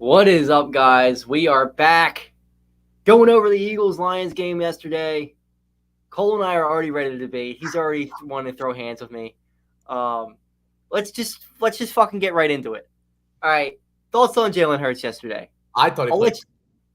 What is up, guys? We are back going over the Eagles-Lions game yesterday. Cole and I are already ready to debate. He's already wanting to throw hands with me. Let's just fucking get right into it. All right, thoughts on Jalen Hurts yesterday? I thought he played.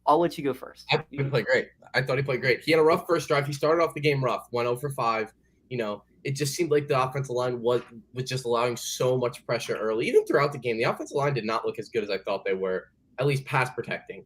I'll let you go first. I thought he played great. He had a rough first drive. He started off the game rough, went 0 for 5. It just seemed like the offensive line was just allowing so much pressure early. Even throughout the game, the offensive line did not look as good as I thought they were, at least pass protecting.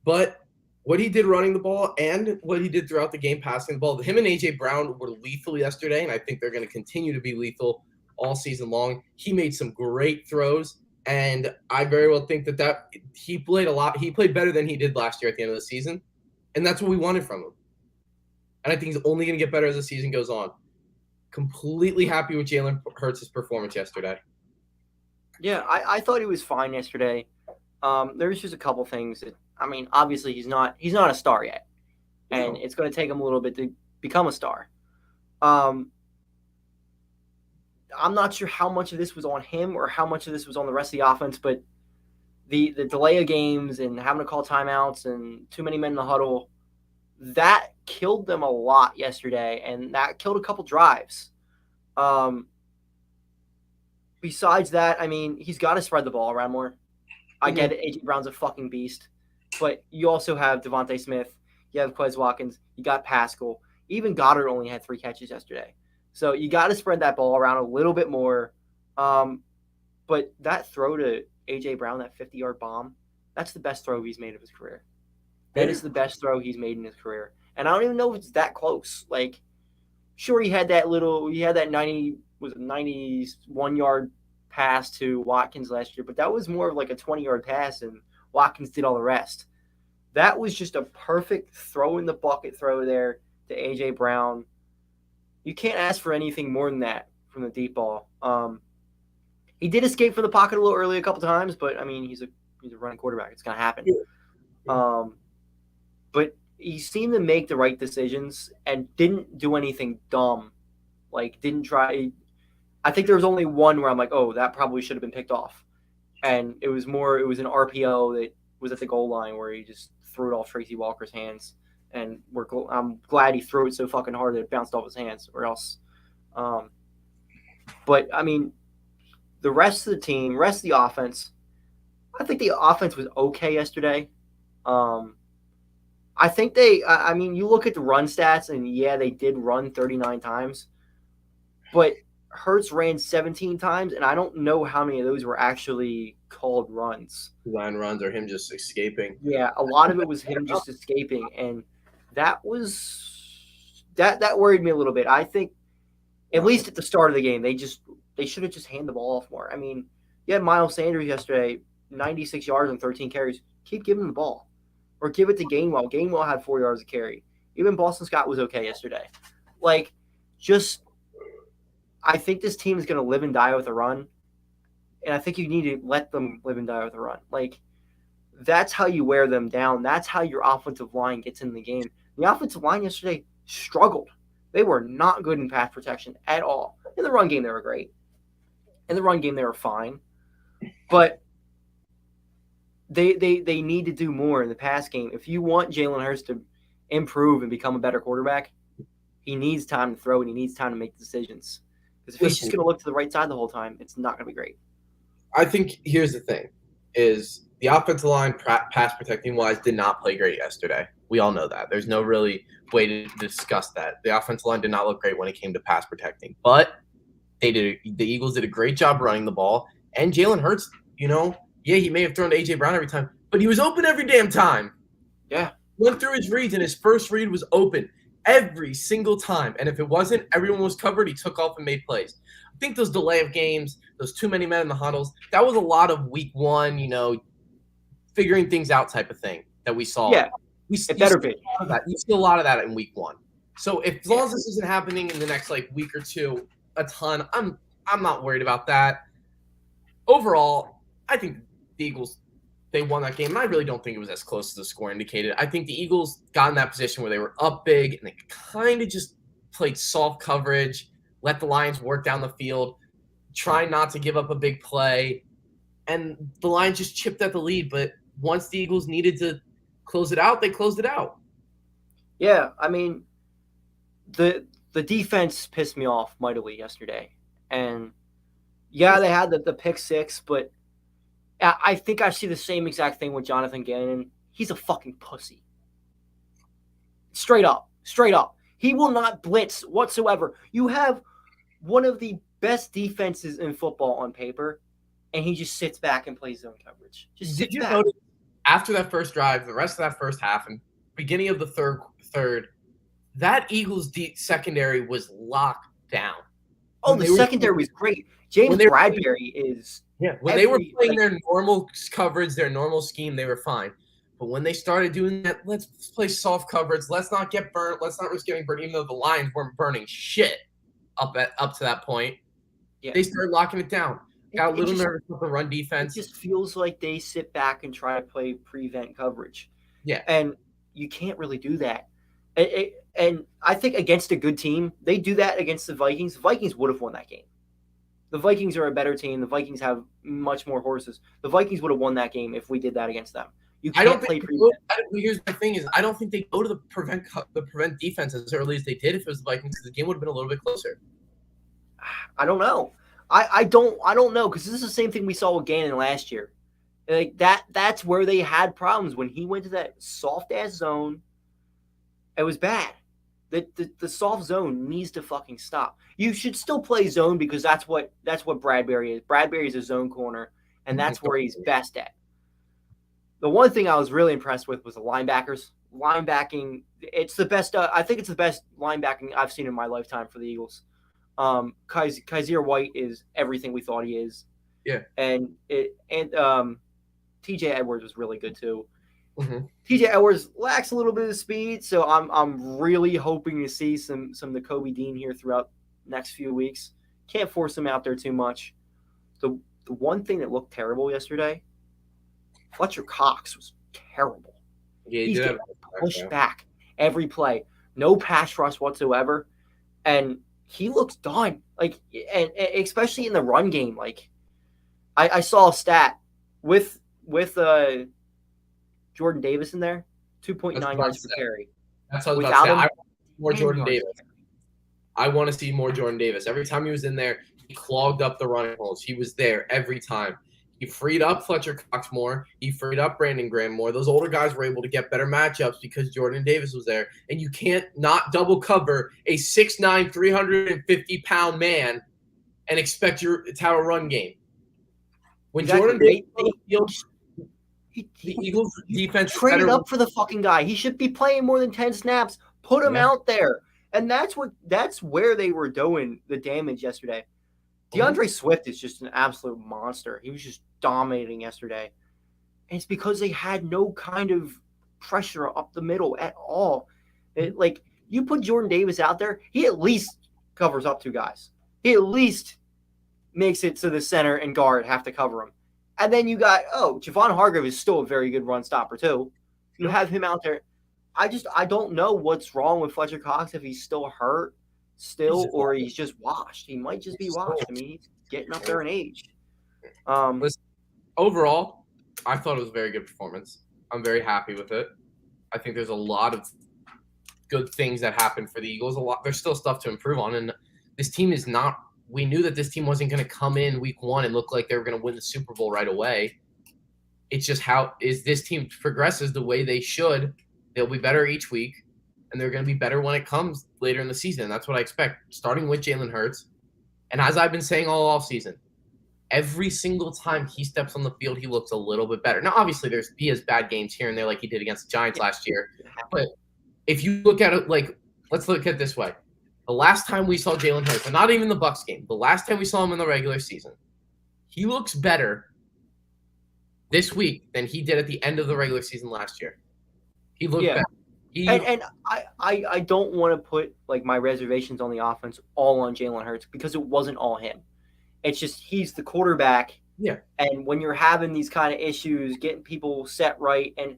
But what he did running the ball and what he did throughout the game passing the ball, him and A.J. Brown were lethal yesterday, and I think they're going to continue to be lethal all season long. He made some great throws, and I very well think that he played a lot. He played better than he did last year at the end of the season, and that's what we wanted from him. And I think he's only going to get better as the season goes on. Completely happy with Jalen Hurts' performance yesterday. Yeah, I thought he was fine yesterday. There was just a couple things that, obviously he's not a star yet, and it's going to take him a little bit to become a star. I'm not sure how much of this was on him or how much of this was on the rest of the offense, but the delay of games and having to call timeouts and too many men in the huddle, that killed them a lot yesterday, and that killed a couple drives. Besides that, he's got to spread the ball around more. I get it. A.J. Brown's a fucking beast. But you also have Devontae Smith. You have Quez Watkins. You got Pascal. Even Goddard only had 3 catches yesterday. So you got to spread that ball around a little bit more. But that throw to A.J. Brown, that 50-yard bomb, that's the best throw he's made of his career. That is the best throw he's made in his career. And I don't even know if it's that close. Like, sure, he had that 91-yard pass to Watkins last year, but that was more of like a 20-yard pass, and Watkins did all the rest. That was just a perfect throw in the bucket throw there to A.J. Brown. You can't ask for anything more than that from the deep ball. He did escape from the pocket a little early a couple times, but he's a running quarterback. It's gonna happen. But he seemed to make the right decisions and didn't do anything dumb. Like, didn't try. I think there was only one where I'm like, oh, that probably should have been picked off. And it was an RPO that was at the goal line where he just threw it off Tracy Walker's hands. And I'm glad he threw it so fucking hard that it bounced off his hands, or else. But, the rest of the team, rest of the offense, I think the offense was okay yesterday. I think you look at the run stats, and yeah, they did run 39 times. But Hurts ran 17 times, and I don't know how many of those were actually called runs. Line runs or him just escaping. Yeah, a lot of it was him just escaping, and that worried me a little bit. I think, at least at the start of the game, they should have just handed the ball off more. You had Miles Sanders yesterday, 96 yards and 13 carries. Keep giving him the ball. Or give it to Gainwell. Gainwell had 4 yards of carry. Even Boston Scott was okay yesterday. I think this team is going to live and die with a run, and I think you need to let them live and die with a run. That's how you wear them down. That's how your offensive line gets in the game. The offensive line yesterday struggled. They were not good in pass protection at all. In the run game, they were great. In the run game, they were fine. But they need to do more in the pass game. If you want Jalen Hurts to improve and become a better quarterback, he needs time to throw and he needs time to make decisions. Because if he's just going to look to the right side the whole time, it's not going to be great. I think here's the thing, is the offensive line pass protecting wise did not play great yesterday. We all know that. There's no really way to discuss that. The offensive line did not look great when it came to pass protecting. But the Eagles did a great job running the ball. And Jalen Hurts, he may have thrown to A.J. Brown every time, but he was open every damn time. Yeah. Went through his reads, and his first read was open every single time. And if it wasn't, everyone was covered. He took off and made plays. I think those delay of games, those too many men in the huddles, that was a lot of week one, figuring things out type of thing that we saw. Yeah, it better be. You see a lot of that in week one. So as long as this isn't happening in the next week or two, a ton, I'm not worried about that. Overall, I think the Eagles, they won that game, and I really don't think it was as close as the score indicated. I think the Eagles got in that position where they were up big, and they kind of just played soft coverage, let the Lions work down the field, try not to give up a big play, and the Lions just chipped at the lead. But once the Eagles needed to close it out, they closed it out. Yeah, I mean, the defense pissed me off mightily yesterday. And yeah, they had the pick six, but I think I see the same exact thing with Jonathan Gannon. He's a fucking pussy. Straight up. He will not blitz whatsoever. You have one of the best defenses in football on paper, and he just sits back and plays zone coverage. Did you notice after that first drive, the rest of that first half, and beginning of the third, that Eagles secondary was locked down. Oh, the secondary was great. James Bradbury is when they were playing their normal coverage, their normal scheme, they were fine. But when they started doing that, let's play soft coverage. Let's not get burnt. Let's not risk getting burnt, even though the Lions weren't burning shit up to that point. Yeah. They started locking it down. Got a little nervous with the run defense. It just feels like they sit back and try to play prevent coverage. Yeah. And you can't really do that. And I think against a good team, they do that against the Vikings. The Vikings would have won that game. The Vikings are a better team. The Vikings have much more horses. The Vikings would have won that game if we did that against them. You can't play prevent. Here's my thing is I don't think they go to the prevent defense as early as they did if it was the Vikings. The game would have been a little bit closer. I don't know. I don't know, because this is the same thing we saw with Gannon last year. Like that's where they had problems when he went to that soft ass zone. It was bad. The soft zone needs to fucking stop. You should still play zone because that's what Bradbury is. Bradbury is a zone corner, and that's where he's best at. The one thing I was really impressed with was the linebackers. Linebacking, it's the best. I think it's the best linebacking I've seen in my lifetime for the Eagles. Kaiser White is everything we thought he is. Yeah. And TJ Edwards was really good too. Mm-hmm. TJ Edwards lacks a little bit of speed, so I'm really hoping to see some of the Kobe Dean here throughout the next few weeks. Can't force him out there too much. The one thing that looked terrible yesterday, Fletcher Cox was terrible. Yeah, he's getting pushed back every play. No pass rush whatsoever. And he looks done. Like, and especially in the run game. Like, I saw a stat with Jordan Davis in there, 2.9 yards per carry. That's what I was about to say. I want more Jordan Davis. I want to see more Jordan Davis. Every time he was in there, he clogged up the running holes. He was there every time. He freed up Fletcher Cox more. He freed up Brandon Graham more. Those older guys were able to get better matchups because Jordan Davis was there. And you can't not double cover a 6'9", 350-pound man and expect to have a run game. When Jordan Davis on the field, the Eagles defense traded up for the fucking guy. He should be playing more than 10 snaps. Put him out there. And that's where they were doing the damage yesterday. DeAndre Swift is just an absolute monster. He was just dominating yesterday. And it's because they had no kind of pressure up the middle at all. Like, you put Jordan Davis out there, he at least covers up two guys. He at least makes it so the center and guard have to cover him. And then you got, Javon Hargrave is still a very good run stopper too. You have him out there. I don't know what's wrong with Fletcher Cox, if he's still hurt or he's just washed. He might just be washed. I mean, he's getting up there in age. Listen, overall, I thought it was a very good performance. I'm very happy with it. I think there's a lot of good things that happened for the Eagles. There's still stuff to improve on, and this team is not. We knew that this team wasn't going to come in week one and look like they were going to win the Super Bowl right away. It's just how is this team progresses the way they should. They'll be better each week, and they're going to be better when it comes later in the season. That's what I expect, starting with Jalen Hurts. And as I've been saying all offseason, every single time he steps on the field, he looks a little bit better. Now, obviously, he has bad games here and there like he did against the Giants last year. But if you look at it, like, let's look at it this way. The last time we saw Jalen Hurts, and not even the Bucs game, the last time we saw him in the regular season, he looks better this week than he did at the end of the regular season last year. He looked better. And I don't want to put like my reservations on the offense all on Jalen Hurts because it wasn't all him. It's just he's the quarterback. Yeah. And when you're having these kind of issues, getting people set right, and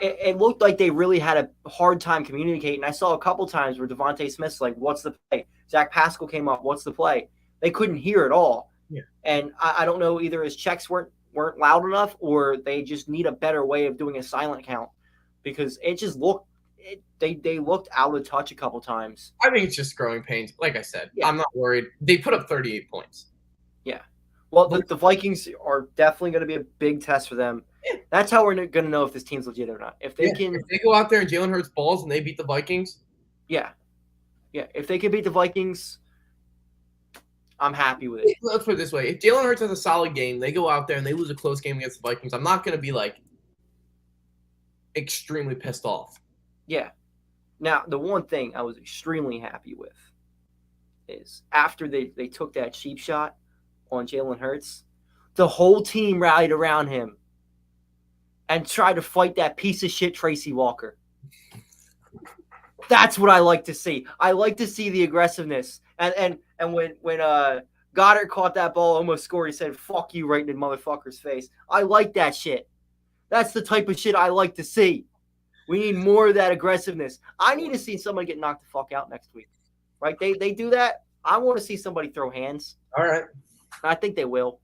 it looked like they really had a hard time communicating. I saw a couple times where Devontae Smith's like, "What's the play?" Zach Pascal came up, "What's the play?" They couldn't hear at all. Yeah. And I don't know, either his checks weren't weren't loud enough, or they just need a better way of doing a silent count because it just looked they looked out of touch a couple times. I think it's just growing pains. Like I said, Yeah. I'm not worried. They put up 38 points. Yeah. Well, the Vikings are definitely going to be a big test for them. Yeah. That's how we're going to know if this team's legit or not. If they can, if they go out there and Jalen Hurts balls and they beat the Vikings. Yeah. If they can beat the Vikings, I'm happy with it. Let's put it this way: if Jalen Hurts has a solid game, they go out there and they lose a close game against the Vikings, I'm not going to be like extremely pissed off. Yeah. Now, the one thing I was extremely happy with is after they took that cheap shot on Jalen Hurts, the whole team rallied around him and tried to fight that piece of shit Tracy Walker. That's what I like to see. I like to see the aggressiveness. And when Goddard caught that ball, almost scored, he said, "Fuck you," right in the motherfucker's face. I like that shit. That's the type of shit I like to see. We need more of that aggressiveness. I need to see somebody get knocked the fuck out next week. Right? They do that. I want to see somebody throw hands. All right. I think they will.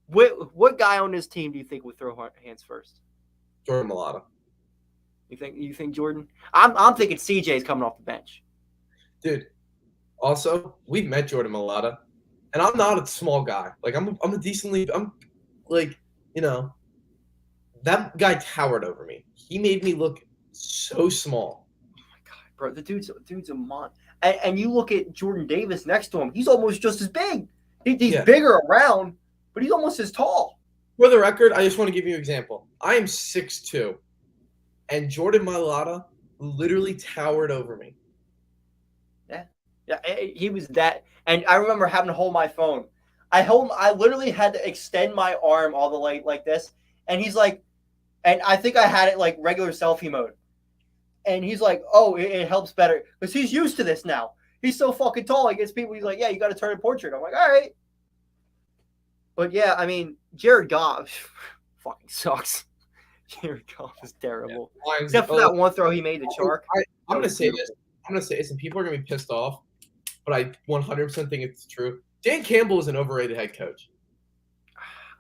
What guy on this team do you think would throw hands first? Jordan Mailata. You think Jordan? I'm thinking CJ's coming off the bench. Dude. Also, we've met Jordan Mailata, and I'm not a small guy. Like I'm like, you know, that guy towered over me. He made me look so small. Oh my god, bro! The dude's a monster. And you look at Jordan Davis next to him; he's almost just as big. He's bigger around, but he's almost as tall. For the record, I just want to give you an example. I am 6'2", and Jordan Mailata literally towered over me. Yeah, he was that. And I remember having to hold my phone. I literally had to extend my arm all the way like this, and he's like, and I think I had it like regular selfie mode. And he's like, "Oh, it helps better because he's used to this now. He's so fucking tall. He gets people. He's like, yeah, you got to turn a portrait." I'm like, all right. But yeah, I mean, Jared Goff fucking sucks. Jared Goff is terrible. Yeah. Except for that one throw he made to Chark. I'm going to say this. And people are going to be pissed off, but I 100% think it's true. Dan Campbell is an overrated head coach.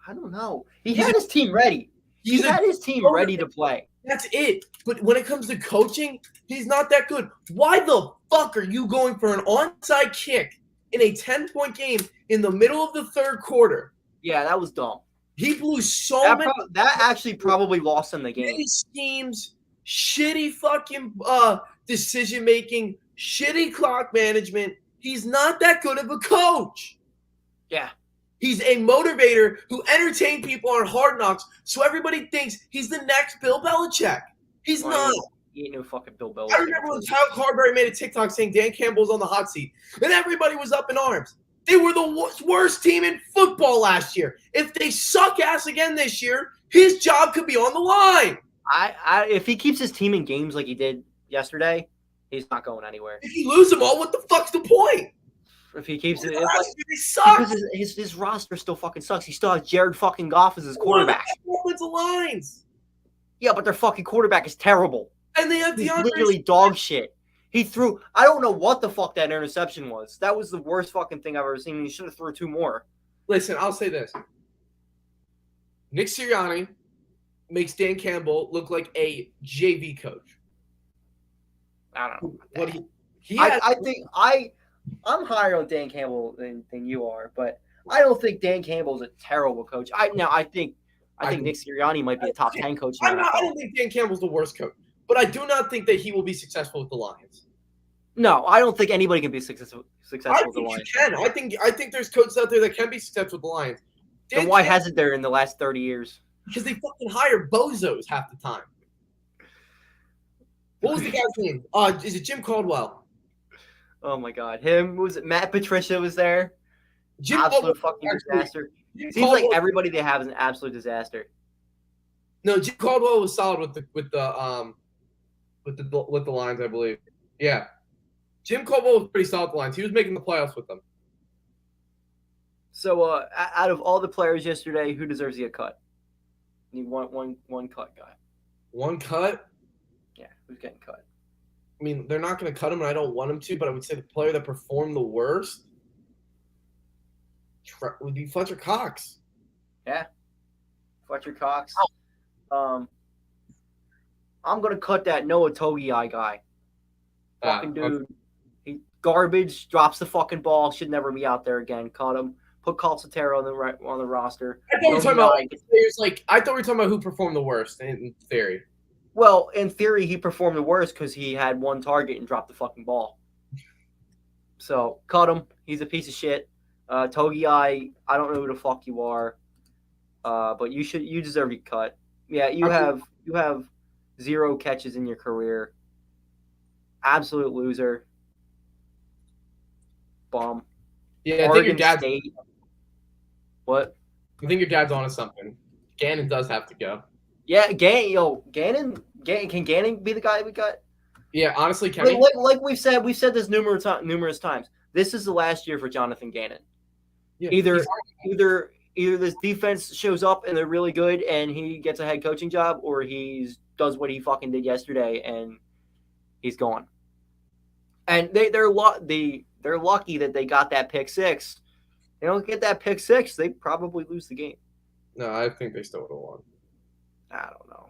I don't know. He had his team ready. He had his team ready to play. That's it. But when it comes to coaching, he's not that good. Why the fuck are you going for an onside kick in a 10-point game in the middle of the third quarter? Yeah, that was dumb. He blew that actually probably lost him the game. Shitty schemes, shitty fucking decision making, shitty clock management. He's not that good of a coach. Yeah. He's a motivator who entertained people on Hard Knocks, so everybody thinks he's the next Bill Belichick. He's not. He ain't no fucking Bill Belichick. I remember when Kyle Carberry made a TikTok saying Dan Campbell's on the hot seat, and everybody was up in arms. They were the worst team in football last year. If they suck ass again this year, his job could be on the line. If he keeps his team in games like he did yesterday, he's not going anywhere. If you lose them all, what the fuck's the point? If he keeps it, they suck. Because his roster still fucking sucks. He still has Jared fucking Goff as his quarterback. Offensive lines. Yeah, but their fucking quarterback is terrible. And they have literally dog shit. He threw. I don't know what the fuck that interception was. That was the worst fucking thing I've ever seen. He should have threw two more. Listen, I'll say this. Nick Sirianni makes Dan Campbell look like a JV coach. I don't know. I think I'm higher on Dan Campbell than you are, but I don't think Dan Campbell is a terrible coach. I think Nick Sirianni might be a top 10 coach. I don't think Dan Campbell's the worst coach, but I do not think that he will be successful with the Lions. No, I don't think anybody can be successful with the Lions. I think there's coaches out there that can be successful with the Lions. Then why hasn't there in the last 30 years? Because they fucking hire bozos half the time. What was the guy's name? Is it Jim Caldwell? Oh my God, him. Was it Matt Patricia was there? Absolute fucking disaster. Seems like everybody they have is an absolute disaster. No, Jim Caldwell was solid with the Lions, I believe. Yeah, Jim Caldwell was pretty solid with the Lions. He was making the playoffs with them. So, out of all the players yesterday, who deserves to get cut? Need one cut guy. One cut? Yeah, who's getting cut? I mean, they're not going to cut him, and I don't want him to, but I would say the player that performed the worst would be Fletcher Cox. Yeah, Fletcher Cox. I'm gonna cut that Noah Togiai guy. Fucking dude, he garbage. Drops the fucking ball. Should never be out there again. Cut him. Put Calcaterra on the roster. I thought we were talking about players I thought we were talking about who performed the worst in theory. Well, in theory, he performed the worst because he had one target and dropped the fucking ball. So cut him. He's a piece of shit. Togiai, I don't know who the fuck you are, but you deserve to get cut. Yeah, you have 0 catches in your career. Absolute loser. Bum. Yeah, I think your dad's. State. What? I think your dad's onto something. Gannon does have to go. Yeah, Gannon. Can Gannon be the guy we got? Yeah, honestly, Kenny. Like we've said this numerous times. This is the last year for Jonathan Gannon. Yeah, either this defense shows up and they're really good and he gets a head coaching job, or he does what he fucking did yesterday and he's gone. And they're lucky that they got that pick 6. They don't get that pick 6, they probably lose the game. No, I think they still would have won. I don't know.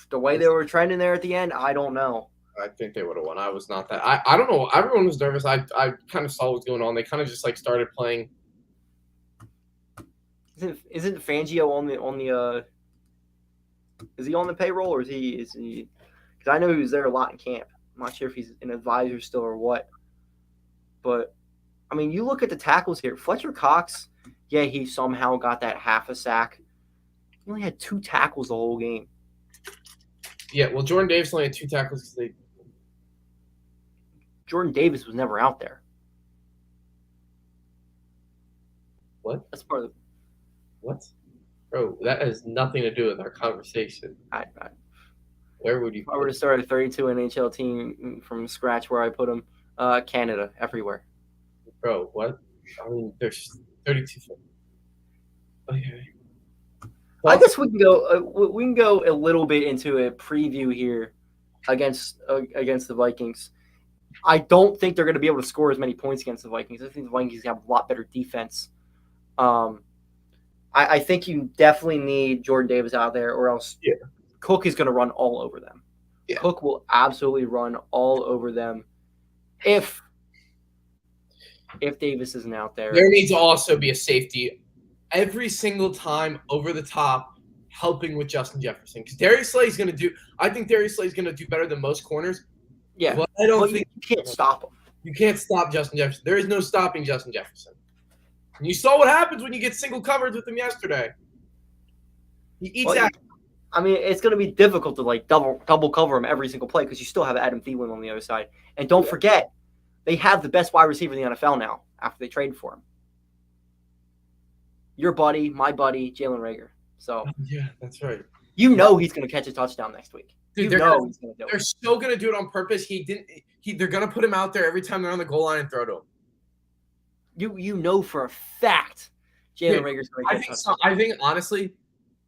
The way they were trending there at the end, I don't know. I think they would have won. I was not that. I don't know. Everyone was nervous. I kind of saw what was going on. They kind of just started playing. Isn't Fangio on the is he on the payroll, or is he because I know he was there a lot in camp. I'm not sure if he's an advisor still or what. But I mean, you look at the tackles here. Fletcher Cox, yeah, he somehow got that half a sack. He only had 2 tackles the whole game. Yeah, well, Jordan Davis only had 2 tackles because Jordan Davis was never out there. What? That's part of what? Bro, that has nothing to do with our conversation. Where would you? If I were to start a 32 NHL team from scratch, where I put them, Canada, everywhere. Bro, what? I mean, there's 32. Okay. Well, I guess we can go a little bit into a preview here against the Vikings. I don't think they're going to be able to score as many points against the Vikings. I think the Vikings have a lot better defense. I think you definitely need Jordan Davis out there, or else Cook is going to run all over them. Yeah. Cook will absolutely run all over them if Davis isn't out there. There needs to also be a safety every single time over the top, helping with Justin Jefferson. Because Darius Slay is going to do – I think Darius Slay is going to do better than most corners. Yeah, but I don't think you can't stop him. You can't stop Justin Jefferson. There is no stopping Justin Jefferson. And you saw what happens when you get single coverage with him yesterday. He eats out. I mean, it's going to be difficult to double cover him every single play because you still have Adam Thielen on the other side. And don't forget, they have the best wide receiver in the NFL now after they traded for him. Your buddy, my buddy, Jalen Reagor. So yeah, that's right. You know he's going to catch a touchdown next week. Dude, he's going to do it. They're still going to do it on purpose. They're going to put him out there every time they're on the goal line and throw to him. You know for a fact Jalen Reagor's going to catch a touchdown. I think honestly,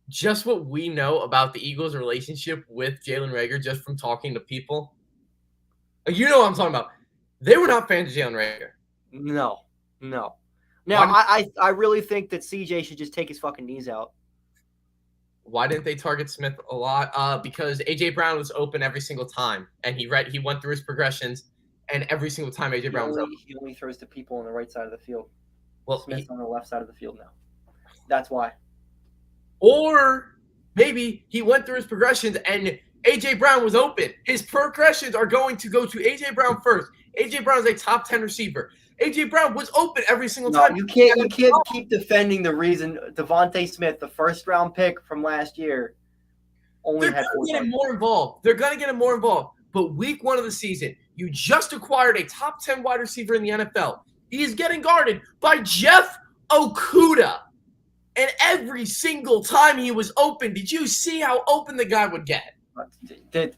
just what we know about the Eagles' relationship with Jalen Reagor, just from talking to people, you know what I'm talking about. They were not fans of Jalen Reagor. No. Now, I really think that CJ should just take his fucking knees out. Why didn't they target Smith a lot? Because A.J. Brown was open every single time, and he went through his progressions, and every single time A.J. Brown was open. He only throws to people on the right side of the field. Well, Smith's on the left side of the field now. That's why. Or maybe he went through his progressions, and A.J. Brown was open. His progressions are going to go to A.J. Brown first. A.J. Brown is a top 10 receiver. A.J. Brown was open every single time. You can't keep defending the reason Devontae Smith, the first-round pick from last year, only had 4 They're going to get him more involved. They're going to get him more involved. But week 1 of the season, you just acquired a top 10 wide receiver in the NFL. He is getting guarded by Jeff Okudah. And every single time he was open, did you see how open the guy would get? The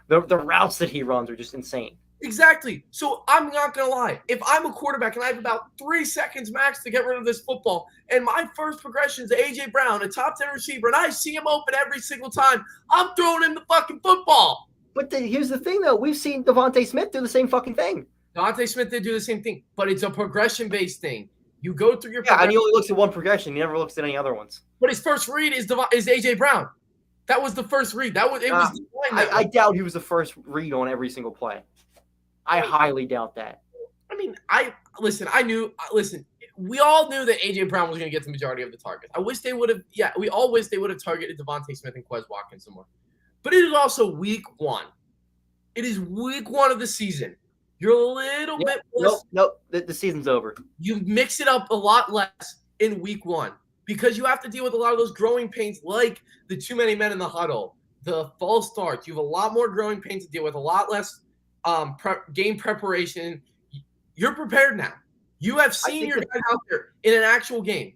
routes that he runs are just insane. Exactly. So I'm not going to lie. If I'm a quarterback and I have about 3 seconds max to get rid of this football, and my first progression is A.J. Brown, a top 10 receiver, and I see him open every single time, I'm throwing him the fucking football. But here's the thing, though. We've seen Devontae Smith do the same fucking thing. Devontae Smith did do the same thing, but it's a progression-based thing. You go through your and he only looks at one progression. He never looks at any other ones. But his first read is AJ Brown. That was the first read. I doubt he was the first read on every single play. I highly doubt that. I mean, we all knew that AJ Brown was going to get the majority of the targets. I wish they would have. Yeah, we all wish they would have targeted Devontae Smith and Quez Watkins some more. But it is also week 1. It is week 1 of the season. You're a little bit. Nope. The season's over. You mix it up a lot less in week 1 because you have to deal with a lot of those growing pains, like the too many men in the huddle, the false starts. You have a lot more growing pains to deal with, a lot less game preparation. You're prepared now. You have seen your guys out there in an actual game.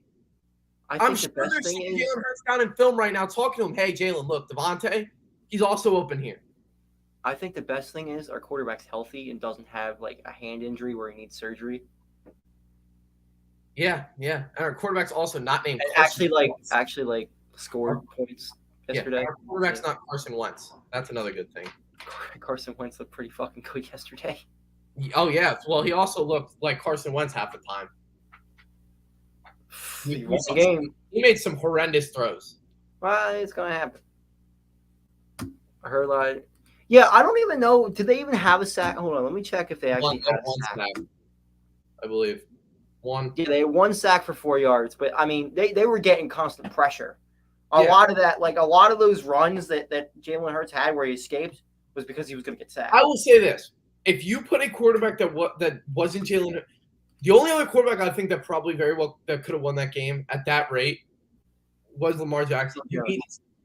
I'm sure they're seeing Jalen Hurts down in film right now, talking to him. Hey, Jalen, look, Devontae, he's also open here. I think the best thing is our quarterback's healthy and doesn't have like a hand injury where he needs surgery. Yeah. And our quarterback's also not named. Actually scored points yesterday. Yeah, our quarterback's not Carson Wentz. That's another good thing. Carson Wentz looked pretty fucking good yesterday. Oh yeah. Well, he also looked like Carson Wentz half the time. He won the game. He made some horrendous throws. Well, it's gonna happen. I heard like. Yeah, I don't even know. Did they even have a sack? Hold on, let me check if they actually had a sack. I believe. 1. Yeah, they had 1 sack for 4 yards, but I mean, they were getting constant pressure. A lot of that, like a lot of those runs that Jalen Hurts had where he escaped was because he was going to get sacked. I will say this: if you put a quarterback that wasn't Jalen, the only other quarterback I think that probably very well that could have won that game at that rate was Lamar Jackson.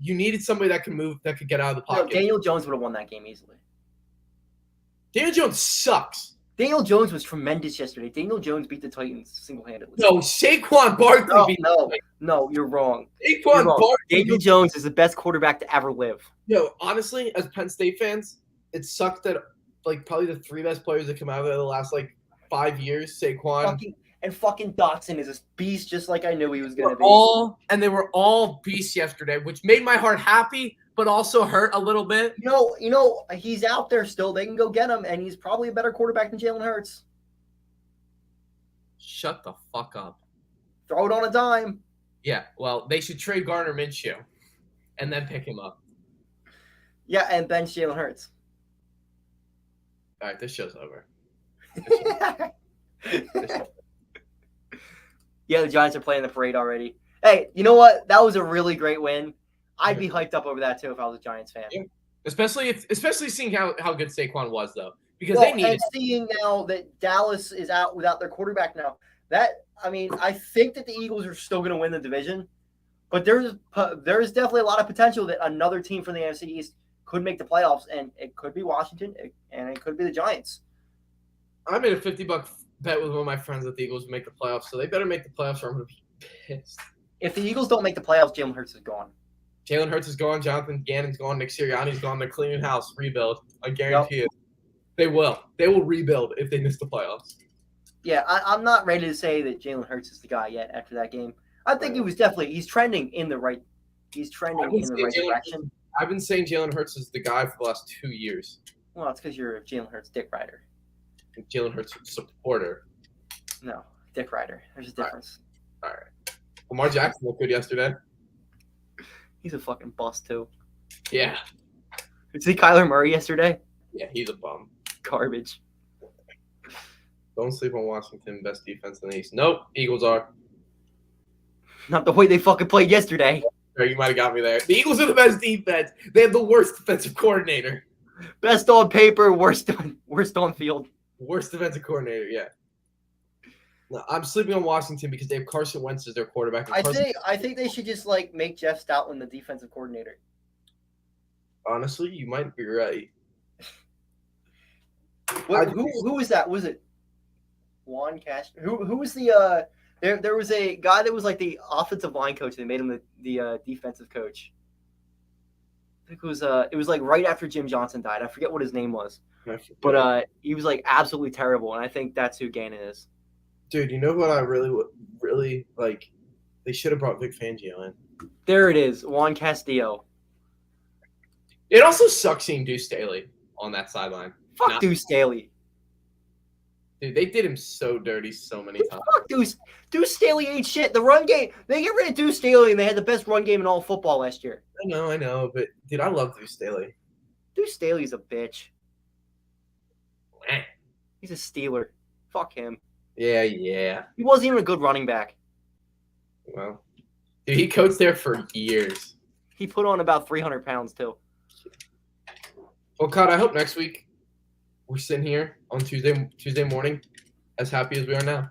You needed somebody that could move, that could get out of the pocket. Daniel Jones would have won that game easily. Daniel Jones sucks. Daniel Jones was tremendous yesterday. Daniel Jones beat the Titans single-handedly. No, Saquon Barkley beat the Titans. No, you're wrong. Barkley. Daniel Jones is the best quarterback to ever live. Yo, honestly, as Penn State fans, it sucked that like probably the 3 best players that come out of there the last like 5 years, Saquon. Fucking Dotson is a beast, just like I knew he was going to be. They were all beasts yesterday, which made my heart happy, but also hurt a little bit. You know, he's out there still. They can go get him, and he's probably a better quarterback than Jalen Hurts. Shut the fuck up. Throw it on a dime. Yeah, well, they should trade Gardner Minshew and then pick him up. Yeah, and bench Jalen Hurts. All right, this show's over. Yeah, the Giants are playing the parade already. Hey, you know what? That was a really great win. I'd be hyped up over that too if I was a Giants fan. Yeah. Especially seeing how good Saquon was though, because they need it. And seeing now that Dallas is out without their quarterback now. I think that the Eagles are still going to win the division, but there's definitely a lot of potential that another team from the NFC East could make the playoffs, and it could be Washington, and it could be the Giants. I made a $50 bet with one of my friends that the Eagles would make the playoffs, so they better make the playoffs or I'm going to be pissed. If the Eagles don't make the playoffs, Jalen Hurts is gone. Jalen Hurts is gone. Jonathan Gannon's gone. Nick Sirianni's gone. They're cleaning house. Rebuild. I guarantee it. They will. They will rebuild if they miss the playoffs. Yeah, I'm not ready to say that Jalen Hurts is the guy yet after that game. I think he's trending in the right direction. I've been saying Jalen Hurts is the guy for the last 2 years. Well, it's because you're a Jalen Hurts dick rider. Jalen Hurts supporter. No, dick rider. There's a difference. All right. Lamar Jackson looked good yesterday. He's a fucking bust too. Yeah. Did you see Kyler Murray yesterday? Yeah, he's a bum. Garbage. Don't sleep on Washington, best defense in the East. Nope, Eagles are. Not the way they fucking played yesterday. You might have got me there. The Eagles are the best defense. They have the worst defensive coordinator. Best on paper, worst on field. Worst defensive coordinator, yeah. No, I'm sleeping on Washington because they have Carson Wentz as their quarterback. I think they should just make Jeff Stoutland the defensive coordinator. Honestly, you might be right. Who was that? Was it Juan Castro? Who was the there was a guy that was like the offensive line coach. They made him the defensive coach. I think it was like right after Jim Johnson died. I forget what his name was. But he was like absolutely terrible, and I think that's who Gannon is. Dude, you know what I really like? They should have brought Vic Fangio in. There it is, Juan Castillo. It also sucks seeing Deuce Staley on that sideline. Fuck Deuce Staley. Dude, they did him so dirty so many times. Fuck Deuce Staley ain't shit. The run game, they get rid of Deuce Staley, and they had the best run game in all football last year. I know, but dude, I love Deuce Staley. Deuce Staley's a bitch. Eh. He's a Steeler. Fuck him. Yeah. He wasn't even a good running back. Well, dude, he coached there for years. He put on about 300 pounds, too. Well, Cod, I hope next week we're sitting here on Tuesday morning as happy as we are now.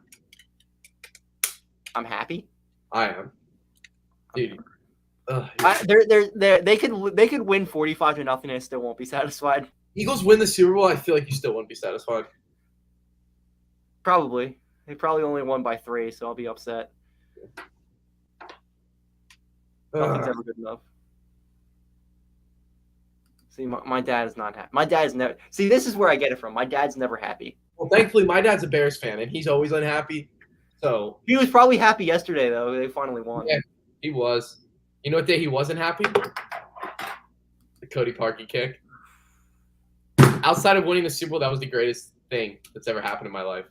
I'm happy. I am. Dude. They could win 45-0 and still won't be satisfied. Eagles win the Super Bowl, I feel like you still wouldn't be satisfied. Probably. They probably only won by 3, so I'll be upset. Nothing's ever good enough. See, my dad is not happy. My dad is never. See, this is where I get it from. My dad's never happy. Well, thankfully, my dad's a Bears fan, and he's always unhappy. So he was probably happy yesterday, though. They finally won. Yeah, he was. You know what day he wasn't happy? The Cody Parky kick. Outside of winning the Super Bowl, that was the greatest thing that's ever happened in my life.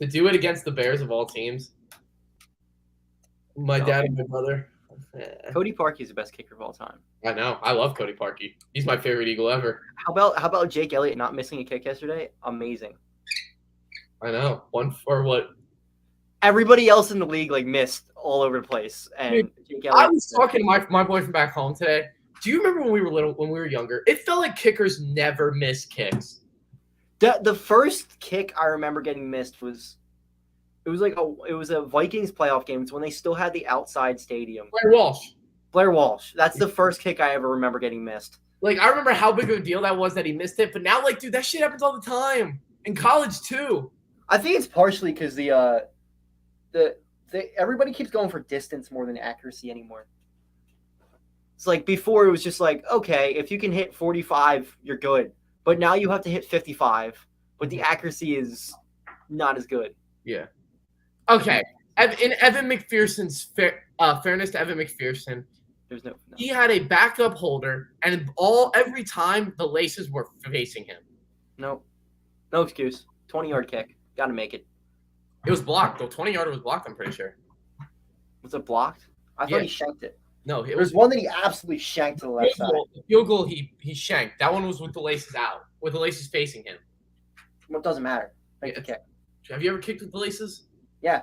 To do it against the Bears of all teams. My dad and my brother. Cody Parky is the best kicker of all time. I know. I love Cody Parky. He's my favorite Eagle ever. How about Jake Elliott not missing a kick yesterday? Amazing. I know. One for what? Everybody else in the league missed all over the place. And Dude, Jake Elliott, I was talking to my boyfriend back home today. Do you remember when we were younger? It felt like kickers never missed kicks. The first kick I remember getting missed was it was a Vikings playoff game. It's when they still had the outside stadium. Blair Walsh. That's the first kick I ever remember getting missed. I remember how big of a deal that was that he missed it, but now dude, that shit happens all the time. In college too. I think it's partially because everybody keeps going for distance more than accuracy anymore. It's like before it was just okay, if you can hit 45, you're good. But now you have to hit 55, but the accuracy is not as good. Yeah. Okay. In Evan McPherson's fairness to Evan McPherson, there's no. He had a backup holder, and every time the laces were facing him. No excuse. 20-yard kick, got to make it. It was blocked. The 20-yarder was blocked. I'm pretty sure. Was it blocked? I thought he shanked it. No, there's one that he absolutely shanked to the left side. The field goal he shanked. That one was with the laces out, with the laces facing him. Well, it doesn't matter. Make the kick. Have you ever kicked with the laces? Yeah,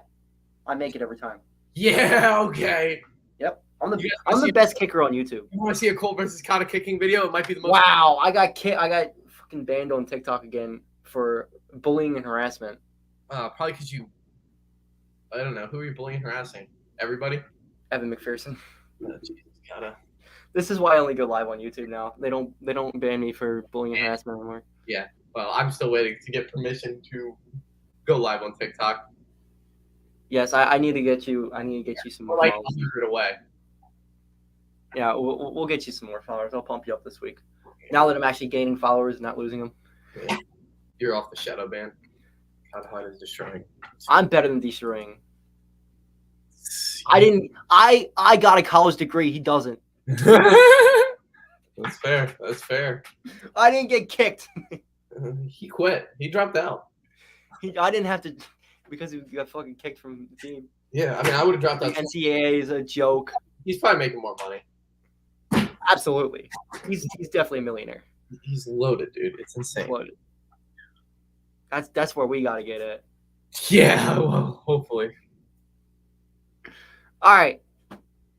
I make it every time. Yeah. Okay. Yep. I'm the best kicker on YouTube. You want to see a Cole versus Kata kicking video? It might be the most. Wow, I got fucking banned on TikTok again for bullying and harassment. Probably because I don't know. Who are you bullying and harassing? Everybody? Evan McPherson. Oh, Jesus, Kata. This is why I only go live on YouTube now. They don't ban me for bullying and harassment anymore. Yeah. Well, I'm still waiting to get permission to go live on TikTok. Yes, I need to get you. I need to get you some more followers. 100 away. Yeah, we'll get you some more followers. I'll pump you up this week. Now that I'm actually gaining followers and not losing them. Yeah. You're off the shadow ban. God is destroying. I'm better than destroying. I got a college degree. He doesn't. That's fair. I didn't get kicked. He quit. He dropped out. I didn't have to because he got fucking kicked from the team. Yeah, I mean, I would have dropped out. The NCAA is a joke. He's probably making more money. Absolutely. He's definitely a millionaire. He's loaded, dude. It's insane. Loaded. That's where we got to get it. Yeah, well, hopefully. All right.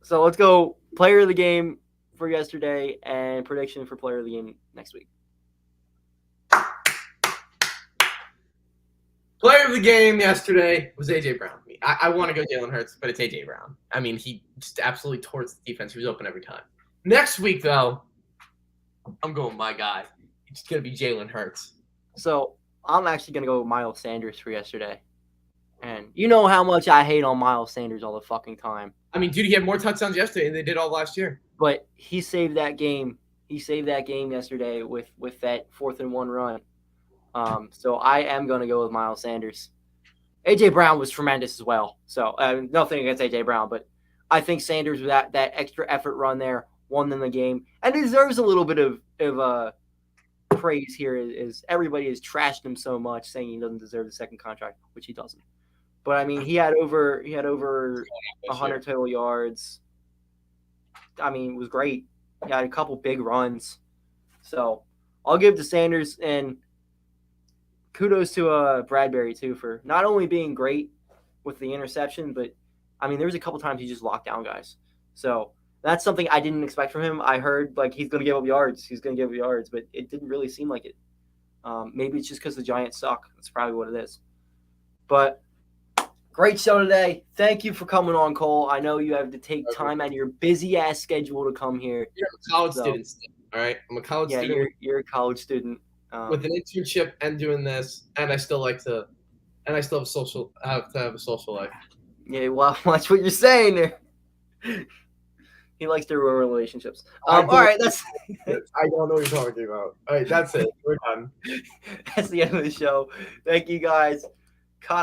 So let's go player of the game for yesterday and prediction for player of the game next week. Player of the game yesterday was A.J. Brown. I want to go Jalen Hurts, but it's A.J. Brown. I mean, he just absolutely tore the defense. He was open every time. Next week, though, I'm going my guy. It's going to be Jalen Hurts. So I'm actually going to go with Miles Sanders for yesterday. And you know how much I hate on Miles Sanders all the fucking time. I mean, dude, he had more touchdowns yesterday than they did all last year. But he saved that game. He saved that game yesterday with that 4th-and-1 run. So I am going to go with Miles Sanders. A.J. Brown was tremendous as well. So nothing against A.J. Brown, but I think Sanders with that extra effort run there won them the game and deserves a little bit of praise here is everybody has trashed him so much, saying he doesn't deserve the second contract, which he doesn't. But I mean, he had over 100 total yards. I mean, it was great. He had a couple big runs. So I'll give to Sanders, and kudos to Bradbury too for not only being great with the interception, but I mean, there was a couple times he just locked down guys. So that's something I didn't expect from him. I heard like he's going to give up yards. He's going to give up yards, but it didn't really seem like it. Maybe it's just because the Giants suck. That's probably what it is. But great show today. Thank you for coming on, Cole. I know you have to take time out of your busy-ass schedule to come here. You're a college student still, all right? I'm a college student. Yeah, you're a college student. With an internship and doing this, and I still have to have a social life. Yeah, well, that's what you're saying there. He likes to ruin relationships. All right, that's. I don't know what you're talking about. All right, that's it. We're done. That's the end of the show. Thank you, guys. Caught